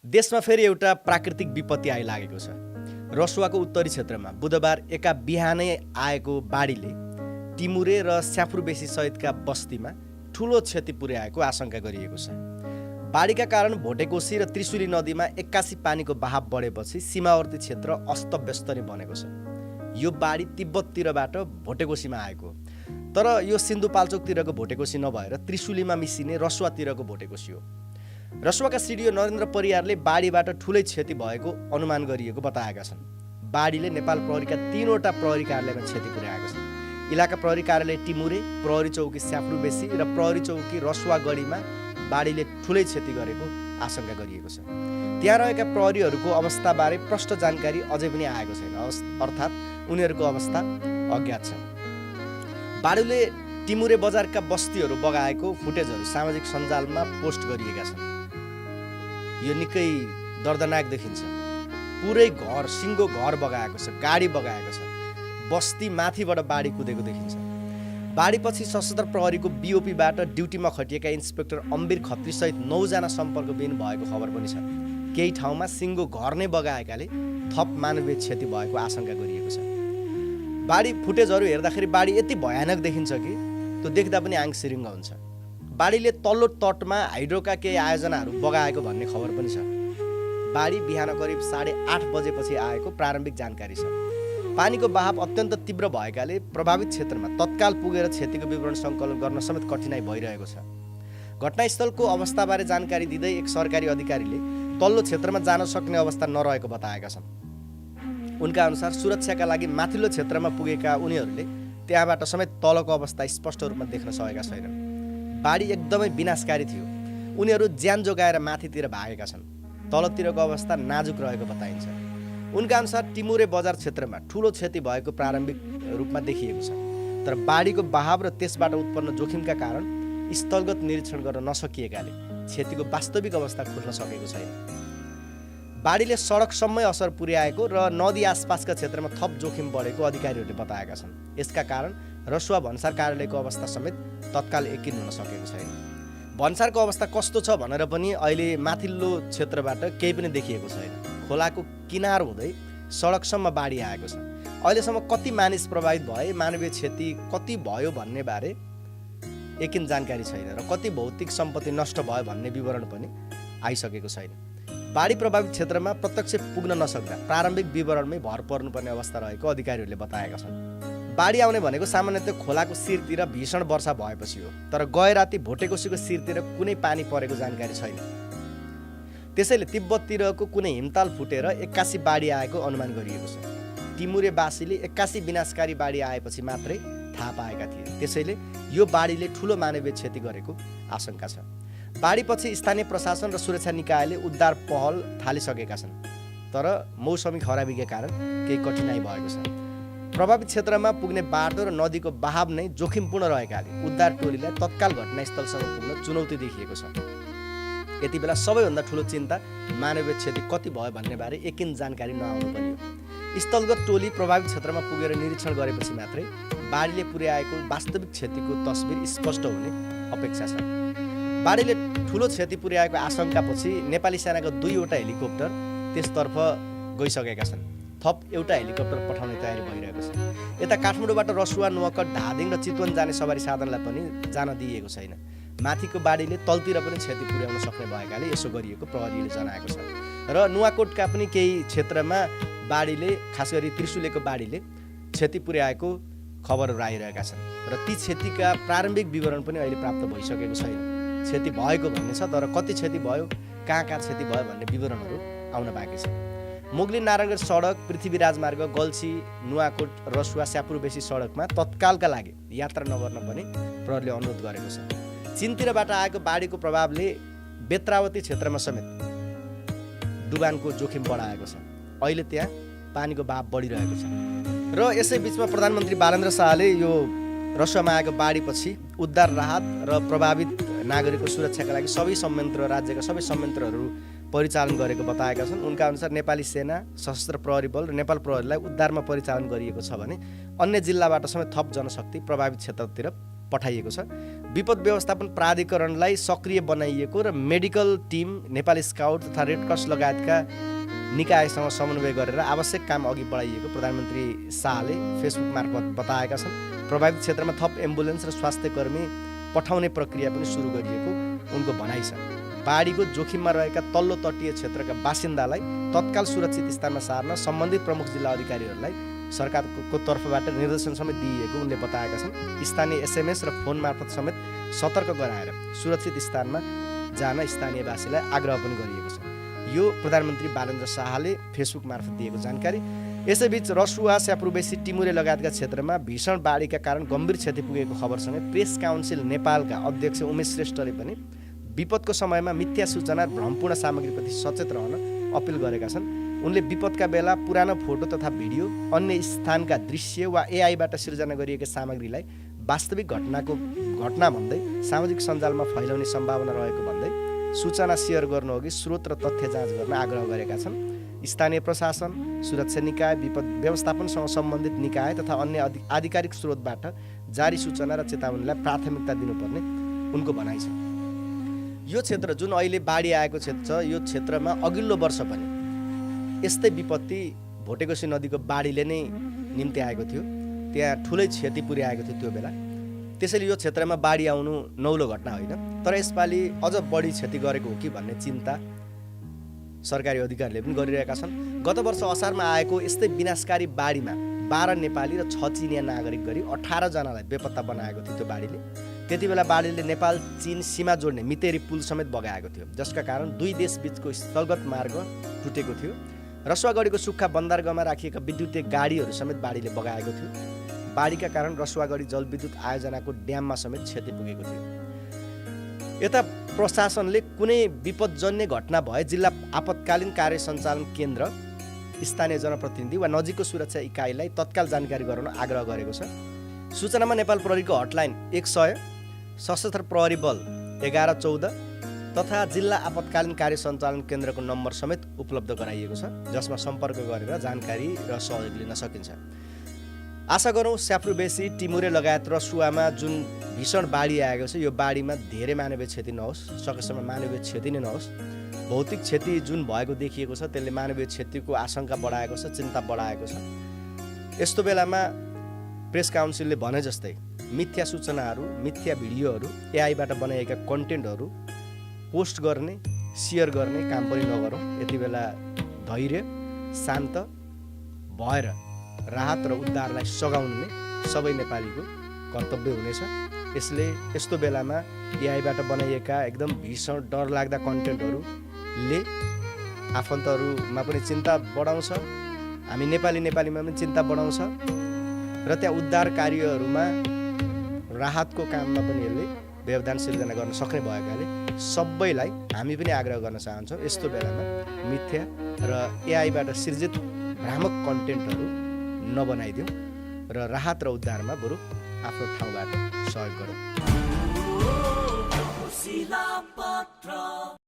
देशमा फेरि एउटा प्राकृतिक विपत्ति आइलागेको छ। रसुवाको उत्तरी क्षेत्रमा बुधबार एका बिहानै आएको बाढीले टिमुरे र स्याफुरबेसी सहितका बस्तीमा ठूलो क्षति पुर्याएको आशंका गरिएको छ। बाढीका कारण भोटेकोशी र त्रिशुली नदीमा 81 पानीको बहाव बढेपछि सीमावर्ती क्षेत्र अस्तव्यस्त नै बनेको छ। यो बाढी तिब्बततिरबाट भोटेकोशीमा आएको, तर यो सिन्धुपाल्चोकतिरको भोटेकोशी नभएर त्रिशुलीमा मिसिने रसुवातिरको भोटेकोशी हो। रसुवाका सिडिओ नरेन्द्र परियारले बाढीबाट ठूलै क्षति भएको अनुमान गरिएको बताएका छन्। बाढीले नेपाल प्रहरीका 3वटा प्रहरी कार्यालयमा क्षति पुर्याएको छ। इलाका प्रहरी कार्यालय टिमुरे, प्रहरी चौकी स्याफुरबेसी र प्रहरी चौकी रसुवागढीमा बाढीले ठूलै क्षति गरेको आशंका गरिएको छ। त्यहाँ रहेका प्रहरीहरूको अवस्थाबारे प्रष्ट जानकारी अझै पनि आएको छैन, अर्थात् उनीहरूको अवस्था अज्ञात छ। बाढीले टिमुरे बजारका बस्तीहरू बगाएको फुटेजहरू सामाजिक सञ्जालमा पोस्ट गरिएका छन्। यो निकै दर्दनाक देखिन्छ। पुरै घर, सिङ्गो घर बगाएको छ, गाडी बगाएको छ, बस्ती माथिबाट बाढी कुदेको देखिन्छ। बाढीपछि सशस्त्र प्रहरीको बिओपीबाट ड्युटीमा खटिएका इन्सपेक्टर अम्बिर खत्रीसहित 9 जना सम्पर्कविहीन भएको खबर पनि छ। केही ठाउँमा सिङ्गो घर नै बगाएकाले थप मानवीय क्षति भएको आशंका गरिएको छ। बाढी फुटेजहरू हेर्दाखेरि बाढी यति भयानक देखिन्छ कि त्यो देख्दा पनि आङ सिरिङ्ग हुन्छ। बाढीले तल्लो तटमा हाइड्रोका केही आयोजनाहरू बगाएको भन्ने खबर पनि छ। बाढी बिहान करिब 8:30 बजेपछि आएको प्रारम्भिक जानकारी छ। पानीको बहाव अत्यन्त तीव्र भएकाले प्रभावित क्षेत्रमा तत्काल पुगेर क्षतिको विवरण सङ्कलन गर्न समेत कठिनाइ भइरहेको छ। घटनास्थलको अवस्थाबारे जानकारी दिँदै एक सरकारी अधिकारीले तल्लो क्षेत्रमा जान सक्ने अवस्था नरहेको बताएका छन्। उनका अनुसार सुरक्षाका लागि माथिल्लो क्षेत्रमा पुगेका उनीहरूले त्यहाँबाट समेत तलको अवस्था स्पष्ट रूपमा देख्न सकेका छैनन्। बाढी एकदमै विनाशकारी थियो। उनीहरू ज्यान जोगाएर माथितिर भागेका छन्। तलतिरको अवस्था नाजुक रहेको बताइन्छ। उनका अनुसार टिमुरे बजार क्षेत्रमा ठूलो क्षति भएको प्रारम्भिक रूपमा देखिएको छ, तर बाढीको बहाव र त्यसबाट उत्पन्न जोखिमका कारण स्थलगत निरीक्षण गर्न नसकिएकाले क्षतिको वास्तविक अवस्था खोज्न सकेको छैन। बाढीले सडकसम्मै असर पुर्याएको र नदी आसपासका क्षेत्रमा थप जोखिम बढेको अधिकारीहरूले बताएका छन्। यसका कारण रसुवा भन्सार कार्यालयको अवस्था समेत तत्काल यकिन हुन सकेको छैन। भन्सारको अवस्था कस्तो छ भनेर पनि अहिले माथिल्लो क्षेत्रबाट केही पनि देखिएको छैन। खोलाको किनार हुँदै सडकसम्म बाढी आएको छ। अहिलेसम्म कति मानिस प्रभावित भए, मानवीय क्षति कति भयो भन्ने बारे यकिन जानकारी छैन र कति भौतिक सम्पत्ति नष्ट भयो भन्ने विवरण पनि आइसकेको छैन। बाढी प्रभावित क्षेत्रमा प्रत्यक्ष पुग्न नसक्दा प्रारम्भिक विवरणमै भर पर्नुपर्ने अवस्था रहेको अधिकारीहरूले बताएका छन्। बाढी आउने भनेको सामान्यतः खोलाको शिरतिर भीषण वर्षा भएपछि हो, तर गए राति भोटेकोशीको शिरतिर कुनै पानी परेको जानकारी छैन। त्यसैले तिब्बततिरको कुनै हिमताल फुटेर 81 बाढी आएको अनुमान गरिएको छ। टिमुरेवासीले 81 विनाशकारी बाढी आएपछि मात्रै थाहा पाएका थिए। त्यसैले यो बाढीले ठूलो मानवीय क्षति गरेको आशंका छ। बाढीपछि स्थानीय प्रशासन र सुरक्षा निकायले उद्धार पहल थालिसकेका छन्, तर मौसमी खराबीका कारण केही कठिनाइ भएको छ। प्रभावित क्षेत्रमा पुग्ने बाटो र नदीको बहाव नै जोखिमपूर्ण रहेकाले उद्धार टोलीलाई तत्काल घटनास्थलसम्म पुग्न चुनौती देखिएको छ। यति बेला सबैभन्दा ठूलो चिन्ता मानवीय क्षति कति भयो भन्ने बारे यकिन जानकारी नआउनु पनि हो। स्थलगत टोली प्रभावित क्षेत्रमा पुगेर निरीक्षण गरेपछि मात्रै बाढीले पुर्याएको वास्तविक क्षतिको तस्बिर स्पष्ट हुने अपेक्षा छ। बाढीले ठूलो क्षति पुर्याएको आशंकापछि नेपाली सेनाका 2वटा हेलिकप्टर त्यसतर्फ गइसकेका छन्। थप एउटा हेलिकप्टर पठाउने तयारी भइरहेको छ। यता काठमाडौँबाट रसुवा, नुवाकोट, धादिङ र चितवन जाने सवारी साधनलाई पनि जान दिइएको छैन। माथिको बाढीले तलतिर पनि क्षति पुर्याउन सक्ने भएकाले यसो गरिएको प्रहरीले जनाएको छ। र नुवाकोटका पनि केही क्षेत्रमा बाढीले, खास गरी त्रिशुलीको बाढीले क्षति पुर्याएको खबरहरू आइरहेका छन् र ती क्षतिका प्रारम्भिक विवरण पनि अहिले प्राप्त भइसकेको छैन। क्षति भएको भन्ने छ, तर कति क्षति भयो, कहाँ क्षति भयो भन्ने विवरणहरू आउन बाँकी छ। मुगलिन नारायणगढ सडक, पृथ्वी राजमार्ग, गल्छी, नुवाकोट, रसुवा, स्याफुरबेसी सडकमा तत्कालका लागि यात्रा नगर्न पनि प्रहरीले अनुरोध गरेको छ। चीनतिरबाट आएको बाढीको प्रभावले बेत्रावती क्षेत्रमा समेत डुबानको जोखिम बढाएको छ। अहिले त्यहाँ पानीको बहाव बढिरहेको छ र यसै बीचमा प्रधानमन्त्री बालेन्द्र शाहले यो रसुवामा आएको बाढीपछि उद्धार, राहत र प्रभावित नागरिकको सुरक्षाका लागि सबै संयन्त्र, राज्यका सबै संयन्त्रहरू परिचालन गरेको बताएका छन्। उनका अनुसार नेपाली सेना, सशस्त्र प्रहरी बल र नेपाल प्रहरीलाई उद्धारमा परिचालन गरिएको छ भने अन्य जिल्लाबाट समेत थप जनशक्ति प्रभावित क्षेत्रतिर पठाइएको छ। विपद व्यवस्थापन प्राधिकरणलाई सक्रिय बनाइएको र मेडिकल टिम, नेपाली स्काउट तथा रेड क्रस लगायतका निकायसँग समन्वय गरेर आवश्यक काम अघि बढाइएको प्रधानमन्त्री शाहले फेसबुक मार्फत बताएका छन्। प्रभावित क्षेत्रमा थप एम्बुलेन्स र स्वास्थ्यकर्मी पठाउने प्रक्रिया पनि सुरु गरिएको उनको भनाइ छ। बाढीको जोखिममा रहेका तल्लो तटीय क्षेत्रका बासिन्दालाई तत्काल सुरक्षित स्थानमा सार्न सम्बन्धित प्रमुख जिल्ला अधिकारीहरूलाई सरकारको तर्फबाट निर्देशन समेत दिइएको उनले बताएका छन्। स्थानीय SMS र फोन मार्फत समेत सतर्क गराएर सुरक्षित स्थानमा जान स्थानीयवासीलाई आग्रह पनि गरिएको छ। यो प्रधानमन्त्री बालेन्द्र शाहले फेसबुक मार्फत दिएको जानकारी। यसैबीच रसुवा, स्यापुरबेसी, टिमुरे लगायतका क्षेत्रमा भीषण बाढीका कारण गम्भीर क्षति पुगेको खबरसँगै प्रेस काउन्सिल नेपालका अध्यक्ष उमेश श्रेष्ठले पनि विपदको समयमा मिथ्या सूचना, भ्रमपूर्ण सामग्रीप्रति सचेत रहन अपिल गरेका छन्। उनले विपदका बेला पुरानो फोटो तथा भिडियो, अन्य स्थानका दृश्य वा AI बाट सिर्जना गरिएका सामग्रीलाई वास्तविक घटना भन्दै सामाजिक सञ्जालमा फैलाउने सम्भावना रहेको भन्दै सूचना सेयर गर्नुअघि स्रोत र तथ्य जाँच गर्न आग्रह गरेका छन्। स्थानीय प्रशासन, सुरक्षा निकाय, विपद व्यवस्थापनसँग सम्बन्धित निकाय तथा अन्य आधिकारिक स्रोतबाट जारी सूचना र चेतावनीलाई प्राथमिकता दिनुपर्ने उनको भनाइ छ। यो क्षेत्र जुन अहिले बाढी आएको क्षेत्र छ, यो क्षेत्रमा अघिल्लो वर्ष पनि यस्तै विपत्ति भोटेकोसी नदीको बाढीले नै निम्ति आएको थियो। त्यहाँ ठुलै क्षति पुर्याएको थियो त्यो बेला। त्यसैले यो क्षेत्रमा बाढी आउनु नौलो घटना होइन, तर यसपालि अझ बढी क्षति गरेको हो कि भन्ने चिन्ता सरकारी अधिकारीले पनि गरिरहेका छन्। गत वर्ष असारमा आएको यस्तै विनाशकारी बाढीमा 12 नेपाली र 6 चिनिया नागरिक गरी 18 जनालाई बेपत्ता बनाएको थियो त्यो बाढीले। त्यति बेला बाढीले नेपाल चीन सीमा जोड्ने मितेरी पुल समेत बगाएको थियो, जसका कारण दुई देश बीचको स्थलगत मार्ग टुटेको थियो। रसुवागढीको सुक्खा बन्दरगाहमा राखिएका विद्युतीय गाडीहरू समेत बाढीले बगाएको थियो। बाढीका कारण रसुवागढी जलविद्युत आयोजनाको ड्याममा समेत क्षति पुगेको थियो। यता प्रशासनले कुनै विपदजन्य घटना भए जिल्ला आपतकालीन कार्य सञ्चालन केन्द्र, स्थानीय जनप्रतिनिधि वा नजिकको सुरक्षा इकाइलाई तत्काल जानकारी गराउन आग्रह गरेको छ। सूचनामा नेपाल प्रहरीको हटलाइन 100, सशस्त्र प्रहरी बल 1114 तथा जिल्ला आपतकालीन कार्य सञ्चालन केन्द्रको नम्बर समेत उपलब्ध गराइएको छ, जसमा सम्पर्क गरेर जानकारी र सहयोग लिन सकिन्छ। आशा गरौँ स्यापुरबेसी, टिमुरे लगायत रसुवामा जुन भीषण बाढी आएको छ, यो बाढीमा धेरै मानवीय क्षति नहोस्, सकेसम्म मानवीय क्षति नै नहोस्। भौतिक क्षति जुन भएको देखिएको छ त्यसले मानवीय क्षतिको आशंका बढाएको छ, चिन्ता बढाएको छ। यस्तो बेलामा प्रेस काउन्सिलले भने जस्तै मिथ्या सूचनाहरू, मिथ्या भिडियोहरू, AI बाट बनाइएका कन्टेन्टहरू पोस्ट गर्ने, सेयर गर्ने काम पनि नगरौँ। यति बेला धैर्य, शान्त भएर राहत र उद्धारलाई सघाउनु नै सबै नेपालीको कर्तव्य हुनेछ। यसले यस्तो बेलामा AI बाट बनाइएका एकदम भीषण डरलाग्दा कन्टेन्टहरूले आफन्तहरूमा पनि चिन्ता बढाउँछ, हामी नेपालीमा पनि चिन्ता बढाउँछ र त्यहाँ उद्धार कार्यहरूमा राहतको काममा पनि यसले व्यवधान सिर्जना गर्न सक्ने भएकाले सबैलाई हामी पनि आग्रह गर्न चाहन्छौँ यस्तो बेलामा मिथ्या र AI बाट सिर्जित भ्रामक कन्टेन्टहरू नबनाइदिउँ र राहत र उद्धारमा बरु आफ्नो ठाउँबाट सहयोग गरौँ।